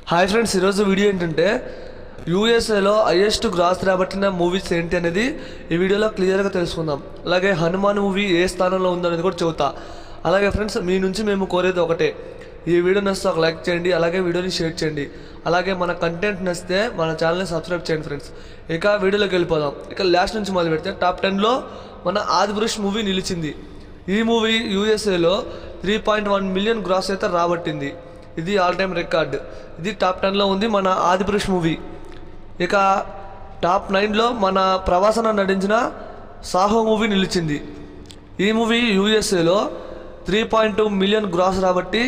Hi friends, ఈరోజు video ఏంటంటే యూఎస్ఏలో highest gross రాబట్టిన movies ఏంటి అనేది ఈ వీడియోలో క్లియర్గా తెలుసుకుందాం. అలాగే హనుమాన్ మూవీ ఏ స్థానంలో ఉందనేది కూడా చెబుతా. అలాగే ఫ్రెండ్స్, మీ నుంచి మేము కోరేది ఒకటే, ఈ వీడియో నచ్చితే ఒక లైక్ చేయండి, అలాగే వీడియోని షేర్ చేయండి, అలాగే మన కంటెంట్ నచ్చితే మన ఛానల్ని సబ్స్క్రైబ్ చేయండి ఫ్రెండ్స్. ఇక వీడియోలోకి వెళ్ళిపోదాం. ఇక లాస్ట్ నుంచి మొదలు పెడితే టాప్ 10లో మన ఆదిపురుష్ మూవీ నిలిచింది. ఈ మూవీ యూఎస్ఏలో 3.1 మిలియన్ గ్రాస్ అయితే రాబట్టింది. ఇది ఆల్ టైమ్ రికార్డ్. ఇది టాప్ 10లో ఉంది మన ఆదిపురుష్ మూవీ. ఇక టాప్ 9లో మన ప్రవాసన నటించిన సాహో మూవీ నిలిచింది. ఈ మూవీ యూఎస్ఏలో 3.2 మిలియన్ గ్రాస్ రాబట్టి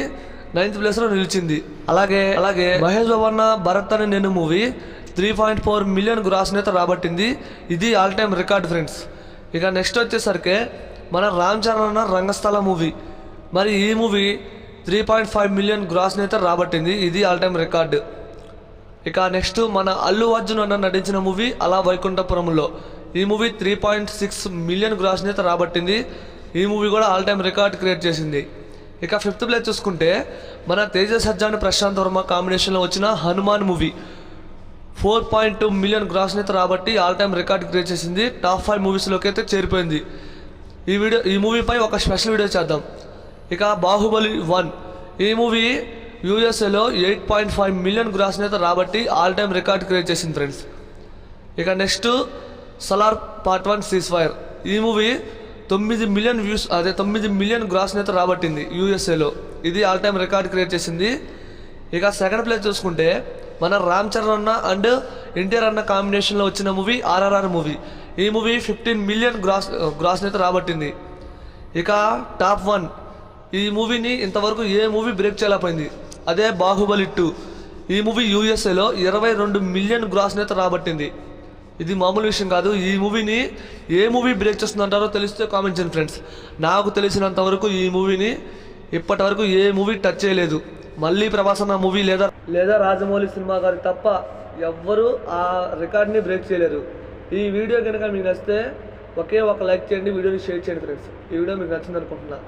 9th ప్లేస్లో నిలిచింది. అలాగే మహేష్ బాబన్న భరత్ అనే నేను మూవీ 3.4 మిలియన్ గ్రాస్ అయితే రాబట్టింది. ఇది ఆల్ టైమ్ రికార్డ్ ఫ్రెండ్స్. ఇక నెక్స్ట్ వచ్చేసరికి మన రామ్ చరణ్ అన్న రంగస్థల మూవీ. మరి ఈ మూవీ 3.5 మిలియన్ గ్రాస్ అయితే రాబట్టింది. ఇది ఆల్ టైమ్ రికార్డు. ఇక నెక్స్ట్ మన అల్లు అర్జున్ అన్న నటించిన మూవీ అలా వైకుంఠపురంలో. ఈ మూవీ 3.6 మిలియన్ గ్రాస్ అయితే రాబట్టింది. ఈ మూవీ కూడా ఆల్ టైమ్ రికార్డ్ క్రియేట్ చేసింది. ఇక 5th ప్లేస్ చూసుకుంటే మన తేజ సజ్జాని ప్రశాంత్ వర్మ కాంబినేషన్లో వచ్చిన హనుమాన్ మూవీ 4.2 మిలియన్ గ్రాస్ అయితే రాబట్టి ఆల్ టైమ్ రికార్డ్ క్రియేట్ చేసింది. టాప్ 5 మూవీస్లోకి అయితే చేరిపోయింది. ఈ మూవీపై ఒక స్పెషల్ వీడియో చేద్దాం. ఇక బాహుబలి 1 ఈ మూవీ యూఎస్ఏలో 8.5 మిలియన్ గ్రాస్ అయితే రాబట్టి ఆల్ టైమ్ రికార్డ్ క్రియేట్ చేసింది ఫ్రెండ్స్. ఇక next Salaar part 1 ceasefire. ఈ movie 9 million views 9 million gross అయితే రాబట్టింది యూఎస్ఏలో. ఇది ఆల్ టైమ్ రికార్డ్ క్రియేట్ చేసింది. ఇక 2nd ప్లేస్ చూసుకుంటే మన రామ్ చరణ్ అన్న అండ్ ఎన్టీఆర్ అన్న కాంబినేషన్లో వచ్చిన మూవీ ఆర్ఆర్ఆర్ మూవీ. ఈ మూవీ 15 మిలియన్ గ్రాస్ అయితే రాబట్టింది. ఇక టాప్ 1 ఈ మూవీని ఇంతవరకు ఏ మూవీ బ్రేక్ చేయలేకపోయింది. అదే బాహుబలి 2 ఈ మూవీ యూఎస్ఏలో 22 మిలియన్ గ్రాస్ అయితే రాబట్టింది. ఇది మామూలు విషయం కాదు. ఈ మూవీని ఏ మూవీ బ్రేక్ చేస్తుందంటారో తెలిస్తే కామెంట్ చేయండి ఫ్రెండ్స్. నాకు తెలిసినంత వరకు ఈ మూవీని ఇప్పటి వరకు ఏ మూవీ టచ్ చేయలేదు. మళ్ళీ ప్రభాసన్న మూవీ లేదా రాజమౌళి సినిమా గారి తప్ప ఎవ్వరూ ఆ రికార్డ్ని బ్రేక్ చేయలేరు. ఈ వీడియో కనుక మీకు నచ్చితే ఒకే ఒక లైక్ చేయండి, వీడియోని షేర్ చేయండి ఫ్రెండ్స్. ఈ వీడియో మీకు నచ్చింది అనుకుంటున్నా.